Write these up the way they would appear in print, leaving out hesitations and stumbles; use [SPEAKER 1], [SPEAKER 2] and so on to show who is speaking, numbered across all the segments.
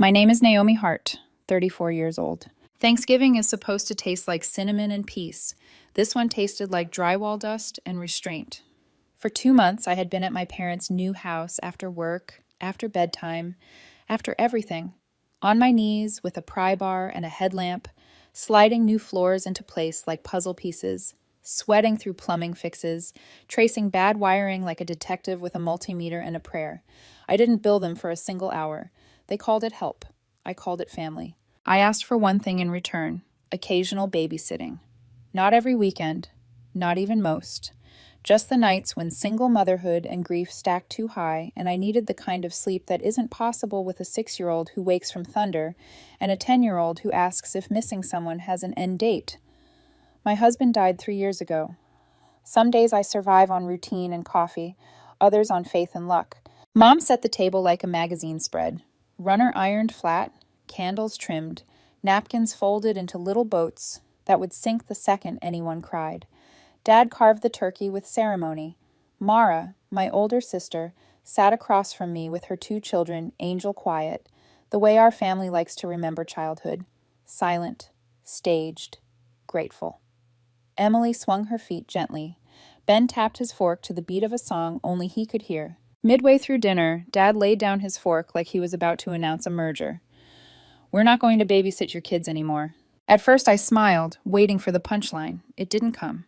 [SPEAKER 1] My name is Naomi Hart, 34 years old. Thanksgiving is supposed to taste like cinnamon and peace. This one tasted like drywall dust and restraint. For 2 months, I had been at my parents' new house after work, after bedtime, after everything. On my knees with a pry bar and a headlamp, sliding new floors into place like puzzle pieces, sweating through plumbing fixes, tracing bad wiring like a detective with a multimeter and a prayer. I didn't bill them for a single hour. They called it help. I called it family. I asked for one thing in return: occasional babysitting. Not every weekend, not even most. Just the nights when single motherhood and grief stacked too high, and I needed the kind of sleep that isn't possible with a 6-year-old who wakes from thunder and a 10-year-old who asks if missing someone has an end date. My husband died 3 years ago. Some days I survive on routine and coffee, others on faith and luck. Mom set the table like a magazine spread. Runner ironed flat, candles trimmed, napkins folded into little boats that would sink the second anyone cried. Dad carved the turkey with ceremony. Mara, my older sister, sat across from me with her 2 children, angel quiet, the way our family likes to remember childhood. Silent, staged, grateful. Emily swung her feet gently. Ben tapped his fork to the beat of a song only he could hear. Midway through dinner, Dad laid down his fork like he was about to announce a merger. "We're not going to babysit your kids anymore." At first I smiled, waiting for the punchline. It didn't come.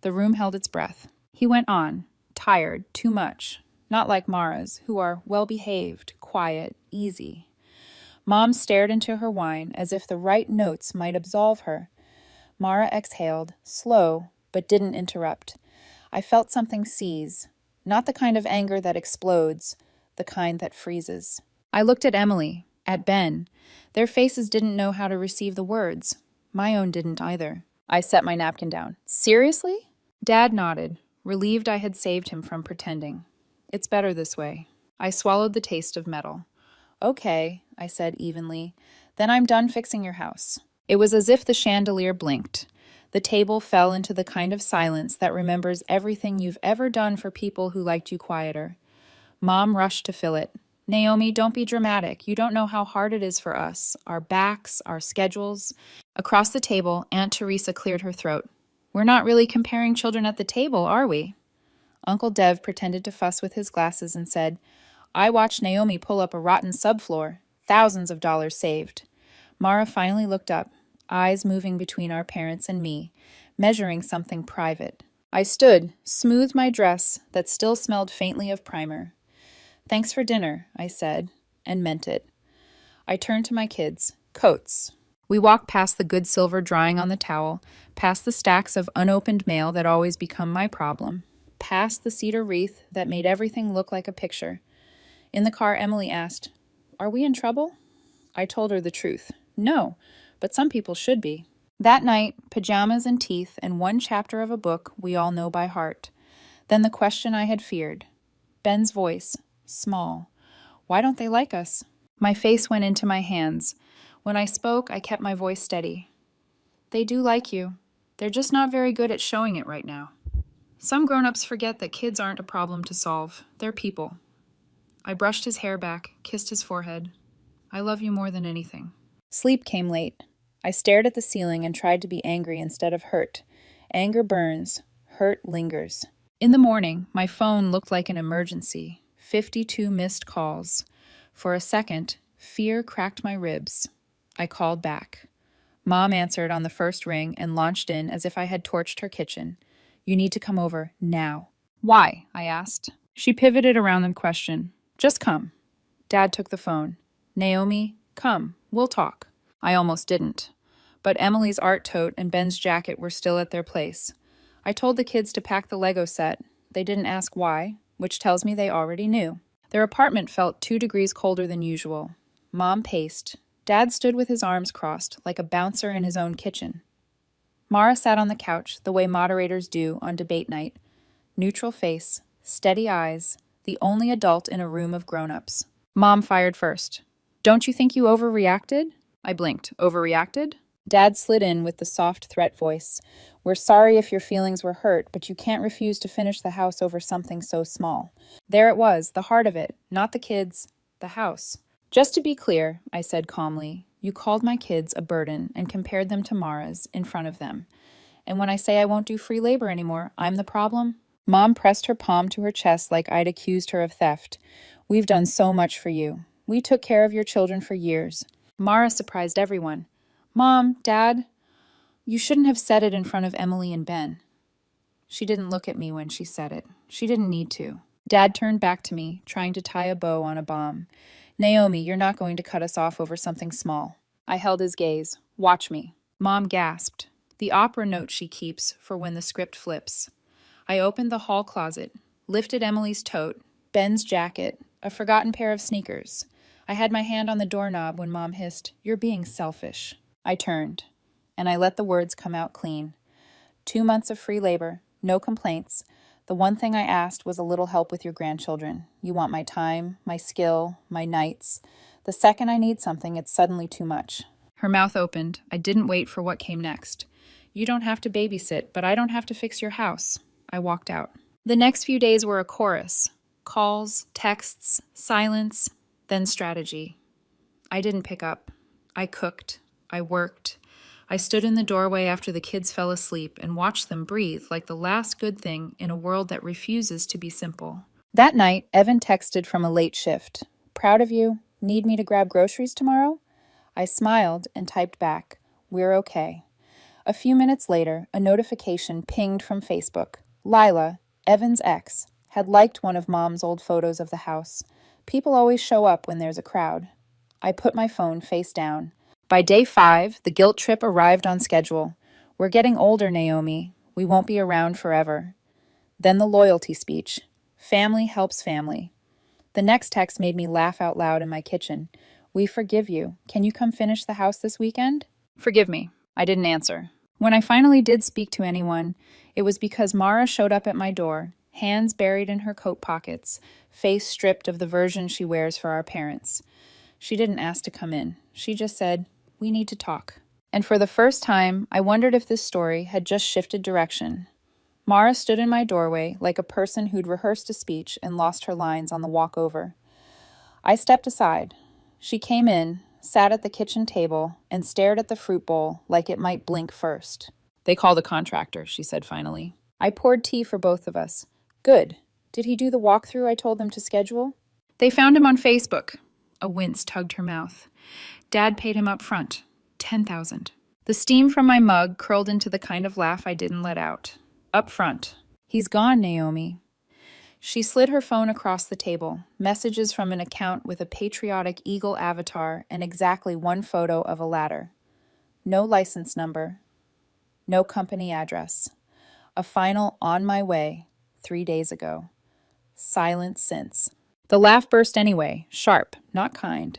[SPEAKER 1] The room held its breath. He went on, tired, too much. Not like Mara's, who are well-behaved, quiet, easy. Mom stared into her wine as if the right notes might absolve her. Mara exhaled, slow, but didn't interrupt. I felt something seize. Not the kind of anger that explodes, the kind that freezes. I looked at Emily, at Ben. Their faces didn't know how to receive the words. My own didn't either. I set my napkin down. "Seriously?" Dad nodded, relieved I had saved him from pretending. "It's better this way." I swallowed the taste of metal. "Okay," I said evenly. "Then I'm done fixing your house." It was as if the chandelier blinked. The table fell into the kind of silence that remembers everything you've ever done for people who liked you quieter. Mom rushed to fill it. "Naomi, don't be dramatic. You don't know how hard it is for us. Our backs, our schedules." Across the table, Aunt Teresa cleared her throat. "We're not really comparing children at the table, are we?" Uncle Dev pretended to fuss with his glasses and said, "I watched Naomi pull up a rotten subfloor. Thousands of dollars saved." Mara finally looked up, eyes moving between our parents and me, measuring something private. I stood, smoothed my dress that still smelled faintly of primer. "Thanks for dinner," I said, and meant it. I turned to my kids. "Coats." We walked past the good silver drying on the towel, past the stacks of unopened mail that always become my problem, past the cedar wreath that made everything look like a picture. In the car, Emily asked, "Are we in trouble?" I told her the truth. No, but some people should be. That night, pajamas and teeth and one chapter of a book we all know by heart. Then the question I had feared. Ben's voice, small. "Why don't they like us?" My face went into my hands. When I spoke, I kept my voice steady. "They do like you. They're just not very good at showing it right now." Some grown-ups forget that kids aren't a problem to solve. They're people. I brushed his hair back, kissed his forehead. "I love you more than anything." Sleep came late. I stared at the ceiling and tried to be angry instead of hurt. Anger burns. Hurt lingers. In the morning, my phone looked like an emergency. 52 missed calls. For a second, fear cracked my ribs. I called back. Mom answered on the first ring and launched in as if I had torched her kitchen. "You need to come over now." "Why?" I asked. She pivoted around the question. "Just come." Dad took the phone. "Naomi, come. We'll talk." I almost didn't. But Emily's art tote and Ben's jacket were still at their place. I told the kids to pack the Lego set. They didn't ask why, which tells me they already knew. Their apartment felt 2 degrees colder than usual. Mom paced. Dad stood with his arms crossed, like a bouncer in his own kitchen. Mara sat on the couch, the way moderators do on debate night. Neutral face, steady eyes, the only adult in a room of grown-ups. Mom fired first. "Don't you think you overreacted?" I blinked. "Overreacted?" Dad slid in with the soft threat voice. "We're sorry if your feelings were hurt, but you can't refuse to finish the house over something so small." There it was, the heart of it, not the kids, the house. Just to be clear, I said calmly, you called my kids a burden and compared them to Mara's in front of them. And when I say I won't do free labor anymore, I'm the problem? Mom pressed her palm to her chest like I'd accused her of theft. We've done so much for you. We took care of your children for years. Mara surprised everyone. Mom, Dad, you shouldn't have said it in front of Emily and Ben. She didn't look at me when she said it. She didn't need to. Dad turned back to me, trying to tie a bow on a bomb. Naomi, you're not going to cut us off over something small. I held his gaze. Watch me. Mom gasped. The opera note she keeps for when the script flips. I opened the hall closet, lifted Emily's tote, Ben's jacket, a forgotten pair of sneakers. I had my hand on the doorknob when Mom hissed, "You're being selfish." I turned, and I let the words come out clean. 2 months of free labor, no complaints. The one thing I asked was a little help with your grandchildren. You want my time, my skill, my nights. The second I need something, it's suddenly too much. Her mouth opened. I didn't wait for what came next. You don't have to babysit, but I don't have to fix your house. I walked out. The next few days were a chorus. Calls, texts, silence, then strategy. I didn't pick up. I cooked. I worked. I stood in the doorway after the kids fell asleep and watched them breathe like the last good thing in a world that refuses to be simple. That night, Evan texted from a late shift. Proud of you. Need me to grab groceries tomorrow? I smiled and typed back, we're okay. A few minutes later, a notification pinged from Facebook. Lila, Evan's ex, had liked one of Mom's old photos of the house. People always show up when there's a crowd. I put my phone face down. By day 5, the guilt trip arrived on schedule. We're getting older, Naomi. We won't be around forever. Then the loyalty speech. Family helps family. The next text made me laugh out loud in my kitchen. We forgive you. Can you come finish the house this weekend? Forgive me. I didn't answer. When I finally did speak to anyone, it was because Mara showed up at my door, hands buried in her coat pockets, face stripped of the version she wears for our parents. She didn't ask to come in. She just said, we need to talk. And for the first time, I wondered if this story had just shifted direction. Mara stood in my doorway like a person who'd rehearsed a speech and lost her lines on the walk over. I stepped aside. She came in, sat at the kitchen table, and stared at the fruit bowl like it might blink first. They called a contractor, she said finally. I poured tea for both of us. Good. Did he do the walkthrough I told them to schedule? They found him on Facebook. A wince tugged her mouth. Dad paid him up front. $10,000. The steam from my mug curled into the kind of laugh I didn't let out. Up front. He's gone, Naomi. She slid her phone across the table, messages from an account with a patriotic eagle avatar and exactly one photo of a ladder. No license number. No company address. A final on my way 3 days ago. Silence since. The laugh burst anyway, sharp, not kind.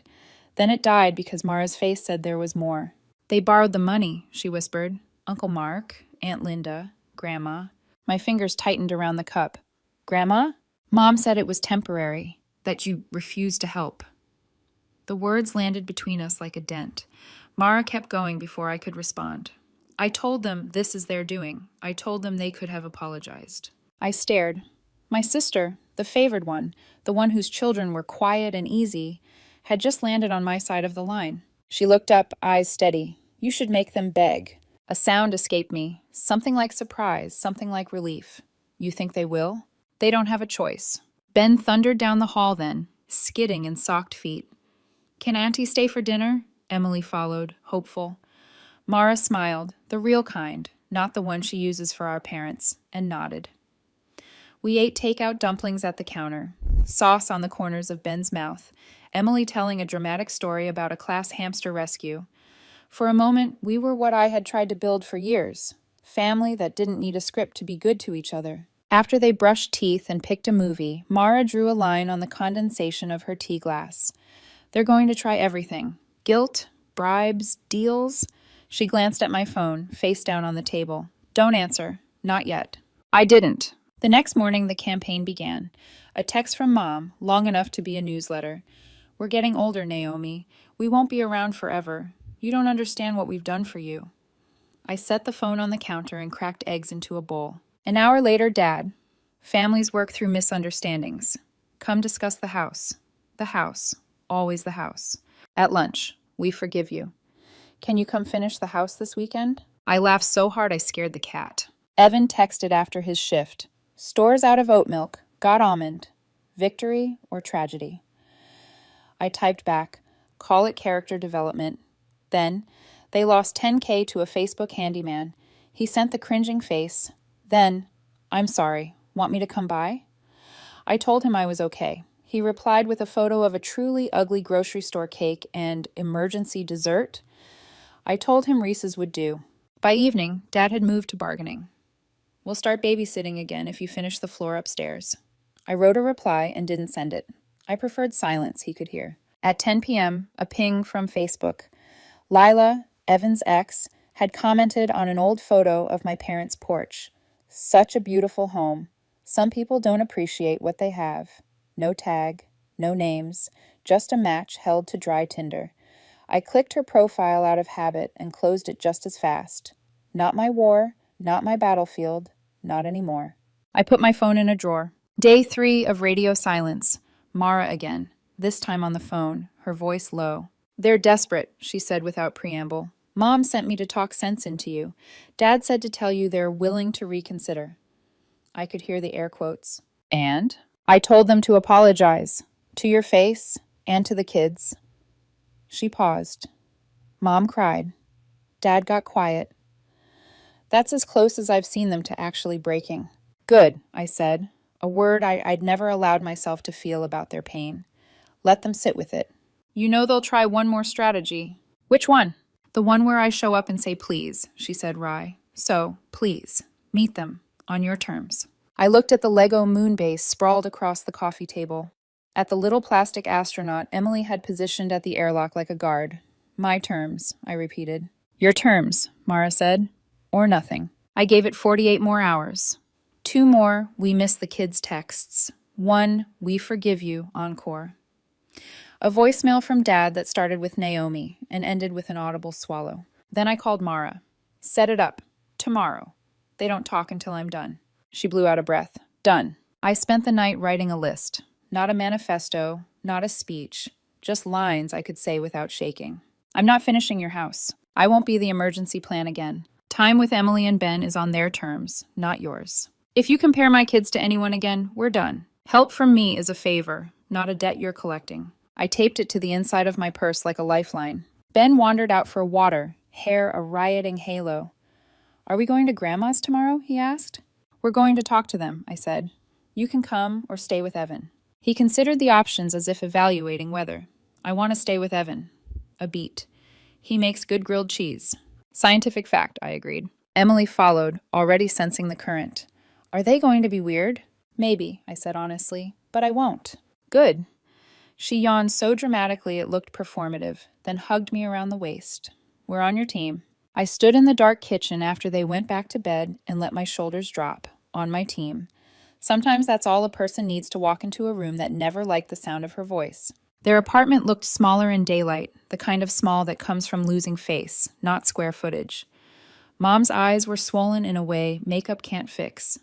[SPEAKER 1] Then it died because Mara's face said there was more. They borrowed the money, she whispered. Uncle Mark, Aunt Linda, Grandma. My fingers tightened around the cup. Grandma? Mom said it was temporary, that you refused to help. The words landed between us like a dent. Mara kept going before I could respond. I told them this is their doing. I told them they could have apologized. I stared. My sister, the favored one, the one whose children were quiet and easy, had just landed on my side of the line. She looked up, eyes steady. You should make them beg. A sound escaped me, something like surprise, something like relief. You think they will? They don't have a choice. Ben thundered down the hall then, skidding in socked feet. Can Auntie stay for dinner? Emily followed, hopeful. Mara smiled, the real kind, not the one she uses for our parents, and nodded. We ate takeout dumplings at the counter, sauce on the corners of Ben's mouth, Emily telling a dramatic story about a class hamster rescue. For a moment, we were what I had tried to build for years, family that didn't need a script to be good to each other. After they brushed teeth and picked a movie, Mara drew a line on the condensation of her tea glass. They're going to try everything. Guilt, bribes, deals. She glanced at my phone, face down on the table. Don't answer. Not yet. I didn't. The next morning, the campaign began. A text from Mom, long enough to be a newsletter. We're getting older, Naomi. We won't be around forever. You don't understand what we've done for you. I set the phone on the counter and cracked eggs into a bowl. An hour later, Dad. Families work through misunderstandings. Come discuss the house. The house. always the house. At lunch, we forgive you. Can you come finish the house this weekend? I laughed so hard I scared the cat. Evan texted after his shift. Stores out of oat milk, got almond. Victory or tragedy? I typed back, call it character development. Then, they lost 10K to a Facebook handyman. He sent the cringing face. Then, I'm sorry, want me to come by? I told him I was okay. He replied with a photo of a truly ugly grocery store cake and emergency dessert. I told him Reese's would do. By evening, Dad had moved to bargaining. We'll start babysitting again if you finish the floor upstairs. I wrote a reply and didn't send it. I preferred silence, he could hear. At 10 p.m., a ping from Facebook. Lila, Evan's ex, had commented on an old photo of my parents' porch. Such a beautiful home. Some people don't appreciate what they have. No tag, no names, just a match held to dry tinder. I clicked her profile out of habit and closed it just as fast. Not my war, not my battlefield, not anymore. I put my phone in a drawer. Day 3 of radio silence. Mara again, this time on the phone, her voice low. They're desperate, she said without preamble. Mom sent me to talk sense into you. Dad said to tell you they're willing to reconsider. I could hear the air quotes. And? I told them to apologize. To your face and to the kids. She paused. Mom cried. Dad got quiet. That's as close as I've seen them to actually breaking. Good, I said, a word I'd never allowed myself to feel about their pain. Let them sit with it. You know they'll try one more strategy. Which one? The one where I show up and say please, she said wry. So, please, meet them, on your terms. I looked at the Lego moon base sprawled across the coffee table. At the little plastic astronaut Emily had positioned at the airlock like a guard. My terms, I repeated. Your terms, Mara said. Or nothing. I gave it 48 more hours. 2 more, we miss the kids' texts. 1, we forgive you, encore. A voicemail from Dad that started with Naomi and ended with an audible swallow. Then I called Mara. Set it up. Tomorrow. They don't talk until I'm done. She blew out a breath. Done. I spent the night writing a list. Not a manifesto, not a speech, just lines I could say without shaking. I'm not finishing your house. I won't be the emergency plan again. Time with Emily and Ben is on their terms, not yours. If you compare my kids to anyone again, we're done. Help from me is a favor, not a debt you're collecting. I taped it to the inside of my purse like a lifeline. Ben wandered out for water, hair a rioting halo. Are we going to Grandma's tomorrow? He asked. We're going to talk to them, I said. You can come or stay with Evan. He considered the options as if evaluating whether. I want to stay with Evan. A beat. He makes good grilled cheese. Scientific fact, I agreed. Emily followed, already sensing the current. Are they going to be weird? Maybe, I said honestly, but I won't. Good. She yawned so dramatically it looked performative, then hugged me around the waist. We're on your team. I stood in the dark kitchen after they went back to bed and let my shoulders drop. On my team. Sometimes that's all a person needs to walk into a room that never liked the sound of her voice. Their apartment looked smaller in daylight, the kind of small that comes from losing face, not square footage. Mom's eyes were swollen in a way makeup can't fix.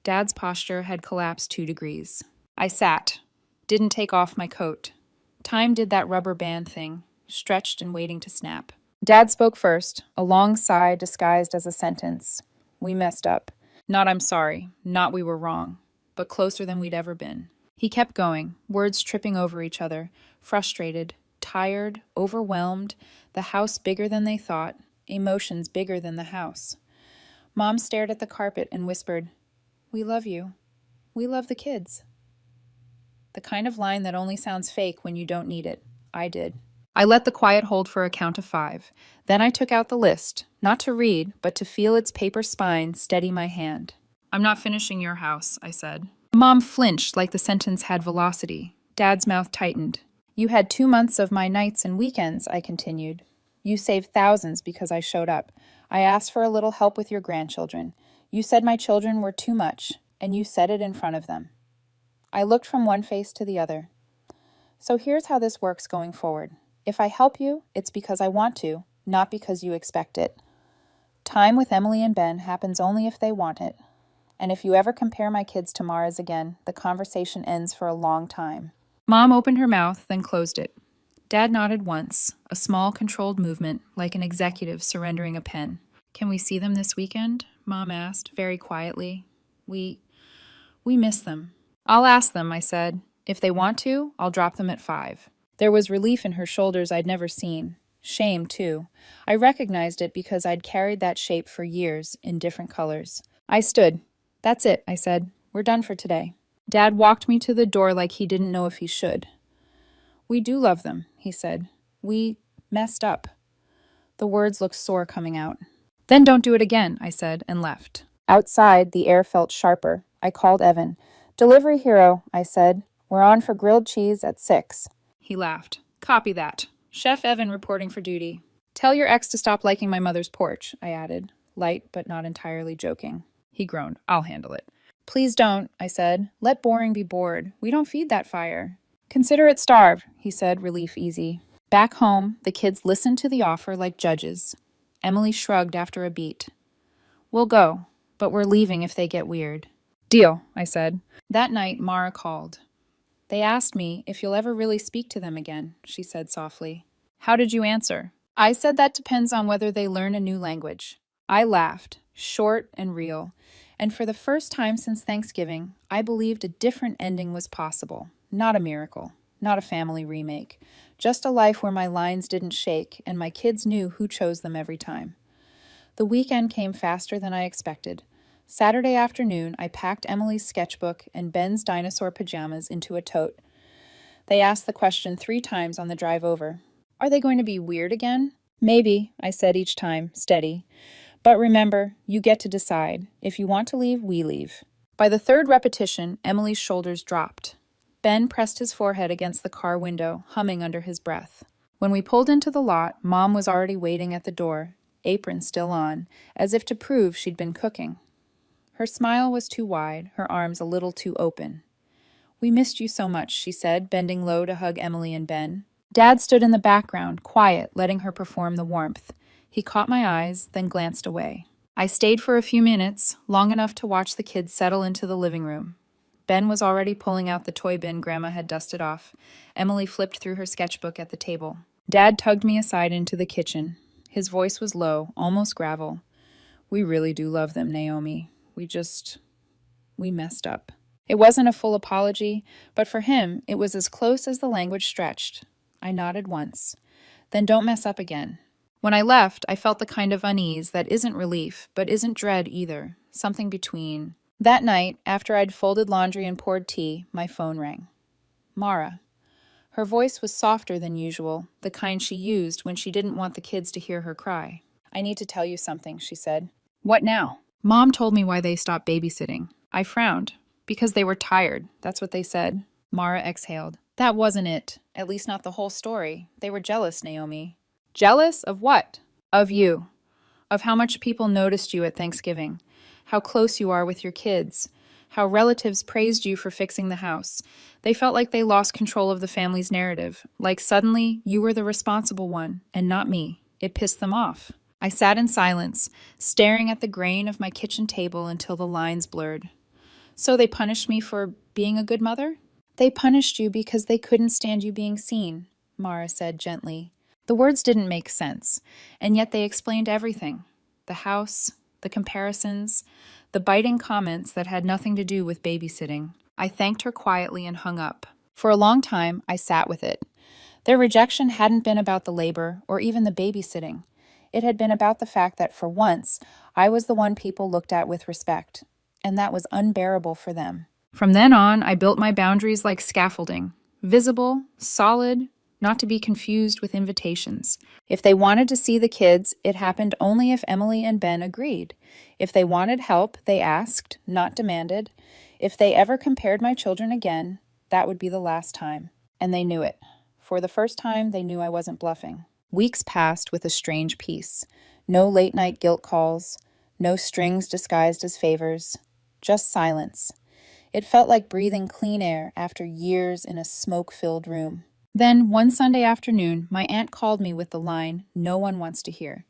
[SPEAKER 1] Dad's posture had collapsed 2 degrees. I sat, didn't take off my coat. Time did that rubber band thing, stretched and waiting to snap. Dad spoke first, a long sigh disguised as a sentence. We messed up. Not I'm sorry, not we were wrong, but closer than we'd ever been. He kept going, words tripping over each other, frustrated, tired, overwhelmed, the house bigger than they thought, emotions bigger than the house. Mom stared at the carpet and whispered, We love you. We love the kids. The kind of line that only sounds fake when you don't need it. I did. I let the quiet hold for a count of 5. Then I took out the list, not to read, but to feel its paper spine steady my hand. I'm not finishing your house, I said. Mom flinched like the sentence had velocity. Dad's mouth tightened. You had 2 months of my nights and weekends, I continued. You saved thousands because I showed up. I asked for a little help with your grandchildren. You said my children were too much, and you said it in front of them. I looked from one face to the other. So here's how this works going forward. If I help you, it's because I want to, not because you expect it. Time with Emily and Ben happens only if they want it. And if you ever compare my kids to Mara's again, the conversation ends for a long time. Mom opened her mouth, then closed it. Dad nodded once, a small, controlled movement, like an executive surrendering a pen. Can we see them this weekend? Mom asked, very quietly. We miss them. I'll ask them, I said. If they want to, I'll drop them at 5. There was relief in her shoulders I'd never seen. Shame, too. I recognized it because I'd carried that shape for years, in different colors. I stood. That's it, I said. We're done for today. Dad walked me to the door like he didn't know if he should. We do love them, he said. We messed up. The words looked sore coming out. Then don't do it again, I said, and left. Outside, the air felt sharper. I called Evan. Delivery hero, I said. We're on for grilled cheese at 6. He laughed. Copy that. Chef Evan reporting for duty. Tell your ex to stop liking my mother's porch, I added, light but not entirely joking. He groaned. I'll handle it. Please don't, I said. Let boring be bored. We don't feed that fire. Consider it starved, he said, relief easy. Back home, the kids listened to the offer like judges. Emily shrugged after a beat. We'll go, but we're leaving if they get weird. Deal, I said. That night, Mara called. They asked me if you'll ever really speak to them again, she said softly. How did you answer? I said that depends on whether they learn a new language. I laughed, short and real, and for the first time since Thanksgiving, I believed a different ending was possible. Not a miracle, not a family remake, just a life where my lines didn't shake and my kids knew who chose them every time. The weekend came faster than I expected. Saturday afternoon, I packed Emily's sketchbook and Ben's dinosaur pajamas into a tote. They asked the question 3 times on the drive over. Are they going to be weird again? Maybe, I said each time, steady. But remember, you get to decide. If you want to leave, we leave. By the 3rd repetition, Emily's shoulders dropped. Ben pressed his forehead against the car window, humming under his breath. When we pulled into the lot, Mom was already waiting at the door, apron still on, as if to prove she'd been cooking. Her smile was too wide, her arms a little too open. We missed you so much, she said, bending low to hug Emily and Ben. Dad stood in the background, quiet, letting her perform the warmth. He caught my eyes, then glanced away. I stayed for a few minutes, long enough to watch the kids settle into the living room. Ben was already pulling out the toy bin Grandma had dusted off. Emily flipped through her sketchbook at the table. Dad tugged me aside into the kitchen. His voice was low, almost gravel. We really do love them, Naomi. We messed up. It wasn't a full apology, but for him, it was as close as the language stretched. I nodded once. Then don't mess up again. When I left, I felt the kind of unease that isn't relief, but isn't dread either. Something between. That night, after I'd folded laundry and poured tea, my phone rang. Mara. Her voice was softer than usual, the kind she used when she didn't want the kids to hear her cry. I need to tell you something, she said. What now? Mom told me why they stopped babysitting. I frowned. Because they were tired, that's what they said. Mara exhaled. That wasn't it. At least not the whole story. They were jealous, Naomi. Jealous of what? Of you. Of how much people noticed you at Thanksgiving. How close you are with your kids. How relatives praised you for fixing the house. They felt like they lost control of the family's narrative. Like suddenly, you were the responsible one, and not me. It pissed them off. I sat in silence, staring at the grain of my kitchen table until the lines blurred. So they punished me for being a good mother? They punished you because they couldn't stand you being seen, Mara said gently. The words didn't make sense, and yet they explained everything. The house, the comparisons, the biting comments that had nothing to do with babysitting. I thanked her quietly and hung up. For a long time, I sat with it. Their rejection hadn't been about the labor or even the babysitting. It had been about the fact that for once, I was the one people looked at with respect, and that was unbearable for them. From then on, I built my boundaries like scaffolding, visible, solid, not to be confused with invitations. If they wanted to see the kids, it happened only if Emily and Ben agreed. If they wanted help, they asked, not demanded. If they ever compared my children again, that would be the last time. And they knew it. For the first time, they knew I wasn't bluffing. Weeks passed with a strange peace. No late-night guilt calls, no strings disguised as favors, just silence. It felt like breathing clean air after years in a smoke-filled room. Then, one Sunday afternoon, my aunt called me with the line no one wants to hear.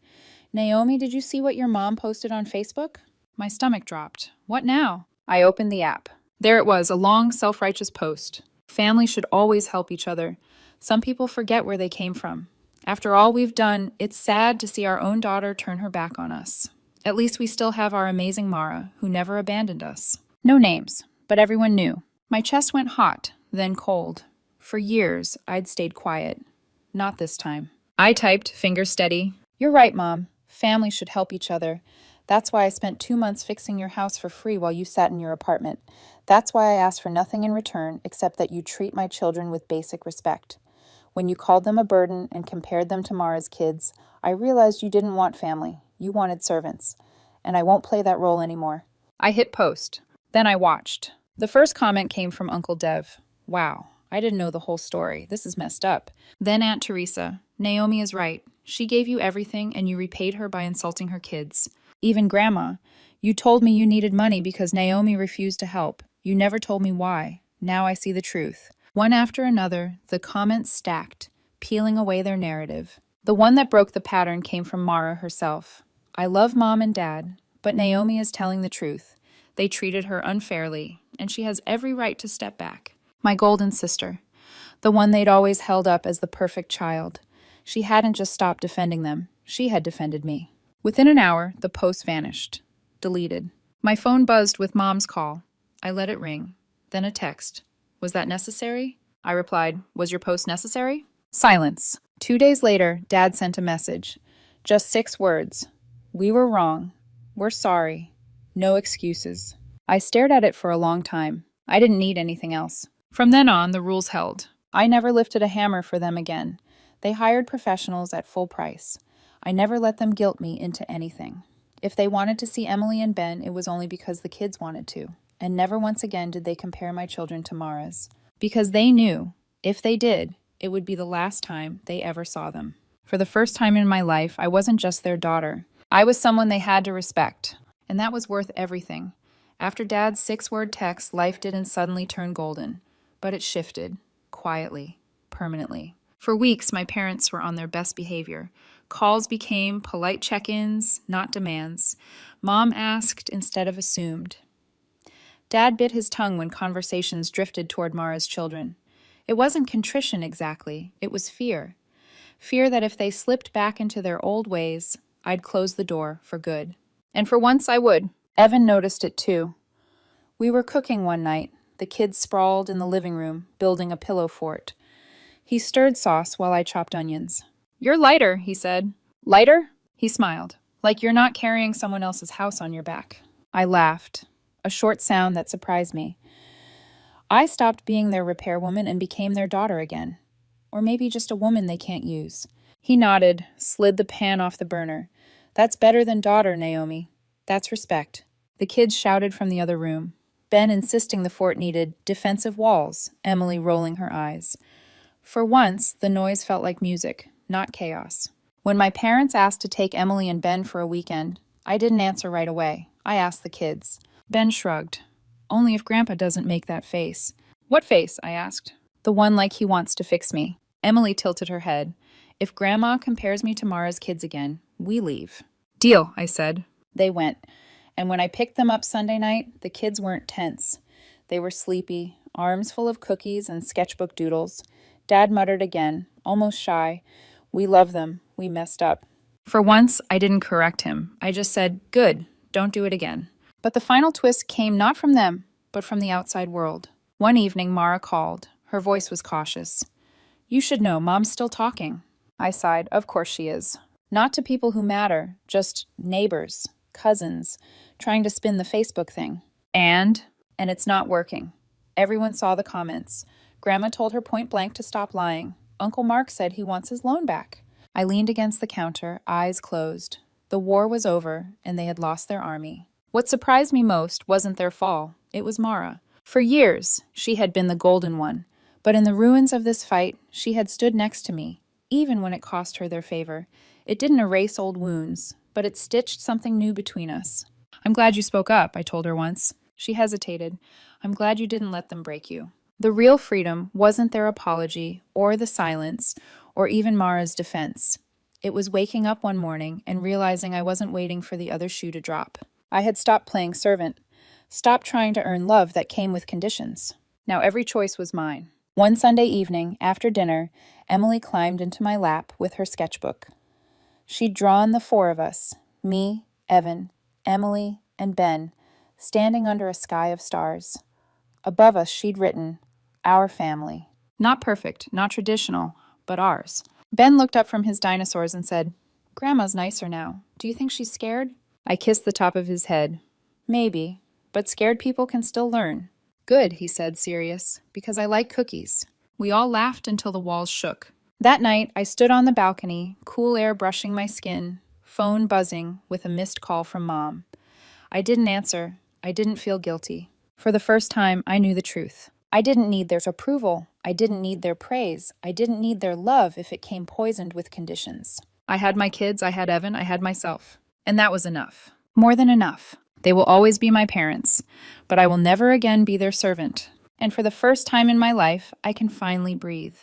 [SPEAKER 1] Naomi, did you see what your mom posted on Facebook? My stomach dropped. What now? I opened the app. There it was, a long, self-righteous post. Family should always help each other. Some people forget where they came from. After all we've done, it's sad to see our own daughter turn her back on us. At least we still have our amazing Mara, who never abandoned us. No names, but everyone knew. My chest went hot, then cold. For years, I'd stayed quiet. Not this time. I typed, finger steady, "You're right, Mom. Families should help each other. That's why I spent 2 months fixing your house for free while you sat in your apartment. That's why I asked for nothing in return except that you treat my children with basic respect. When you called them a burden and compared them to Mara's kids, I realized you didn't want family. You wanted servants. And I won't play that role anymore." I hit post. Then I watched. The first comment came from Uncle Dev. "Wow, I didn't know the whole story. This is messed up." Then Aunt Teresa. "Naomi is right. She gave you everything and you repaid her by insulting her kids. Even Grandma. You told me you needed money because Naomi refused to help. You never told me why. Now I see the truth." One after another, the comments stacked, peeling away their narrative. The one that broke the pattern came from Mara herself. "I love Mom and Dad, but Naomi is telling the truth. They treated her unfairly, and she has every right to step back." My golden sister. The one they'd always held up as the perfect child. She hadn't just stopped defending them. She had defended me. Within an hour, the post vanished. Deleted. My phone buzzed with Mom's call. I let it ring. Then a text. "Was that necessary?" I replied, "Was your post necessary?" Silence. 2 days later, Dad sent a message. Just 6 words. "We were wrong. We're sorry. No excuses." I stared at it for a long time. I didn't need anything else. From then on, the rules held. I never lifted a hammer for them again. They hired professionals at full price. I never let them guilt me into anything. If they wanted to see Emily and Ben, it was only because the kids wanted to. And never once again did they compare my children to Mara's. Because they knew, if they did, it would be the last time they ever saw them. For the first time in my life, I wasn't just their daughter. I was someone they had to respect. And that was worth everything. After Dad's 6-word text, life didn't suddenly turn golden. But it shifted. Quietly. Permanently. For weeks, my parents were on their best behavior. Calls became polite check-ins, not demands. Mom asked instead of assumed. Dad bit his tongue when conversations drifted toward Mara's children. It wasn't contrition exactly, it was fear. Fear that if they slipped back into their old ways, I'd close the door for good. And for once I would. Evan noticed it too. We were cooking one night, the kids sprawled in the living room, building a pillow fort. He stirred sauce while I chopped onions. "You're lighter," he said. "Lighter?" He smiled. "Like you're not carrying someone else's house on your back." I laughed. A short sound that surprised me. I stopped being their repairwoman and became their daughter again. Or maybe just a woman they can't use. He nodded, slid the pan off the burner. "That's better than daughter, Naomi. That's respect." The kids shouted from the other room. Ben insisting the fort needed defensive walls, Emily rolling her eyes. For once, the noise felt like music, not chaos. When my parents asked to take Emily and Ben for a weekend, I didn't answer right away. I asked the kids. Ben shrugged. "Only if Grandpa doesn't make that face." "What face?" I asked. "The one like he wants to fix me." Emily tilted her head. "If Grandma compares me to Mara's kids again, we leave." "Deal," I said. They went. And when I picked them up Sunday night, the kids weren't tense. They were sleepy, arms full of cookies and sketchbook doodles. Dad muttered again, almost shy, "We love them. We messed up." For once, I didn't correct him. I just said, "Good. Don't do it again." But the final twist came not from them, but from the outside world. One evening, Mara called. Her voice was cautious. "You should know, Mom's still talking." I sighed. Of course she is. Not to people who matter, just neighbors, cousins, trying to spin the Facebook thing. And it's not working. Everyone saw the comments. Grandma told her point blank to stop lying. Uncle Mark said he wants his loan back. I leaned against the counter, eyes closed. The war was over, and they had lost their army. What surprised me most wasn't their fall. It was Mara. For years, she had been the golden one. But in the ruins of this fight, she had stood next to me, even when it cost her their favor. It didn't erase old wounds, but it stitched something new between us. "I'm glad you spoke up," I told her once. She hesitated. "I'm glad you didn't let them break you." The real freedom wasn't their apology, or the silence, or even Mara's defense. It was waking up one morning and realizing I wasn't waiting for the other shoe to drop. I had stopped playing servant, stopped trying to earn love that came with conditions. Now every choice was mine. One Sunday evening, after dinner, Emily climbed into my lap with her sketchbook. She'd drawn the four of us, me, Evan, Emily, and Ben, standing under a sky of stars. Above us, she'd written, "Our family." Not perfect, not traditional, but ours. Ben looked up from his dinosaurs and said, "Grandma's nicer now. Do you think she's scared?" I kissed the top of his head. "Maybe, but scared people can still learn." "Good," he said, serious, "because I like cookies." We all laughed until the walls shook. That night, I stood on the balcony, cool air brushing my skin, phone buzzing with a missed call from Mom. I didn't answer. I didn't feel guilty. For the first time, I knew the truth. I didn't need their approval. I didn't need their praise. I didn't need their love if it came poisoned with conditions. I had my kids, I had Evan, I had myself. And that was enough. More than enough. They will always be my parents, but I will never again be their servant. And for the first time in my life, I can finally breathe.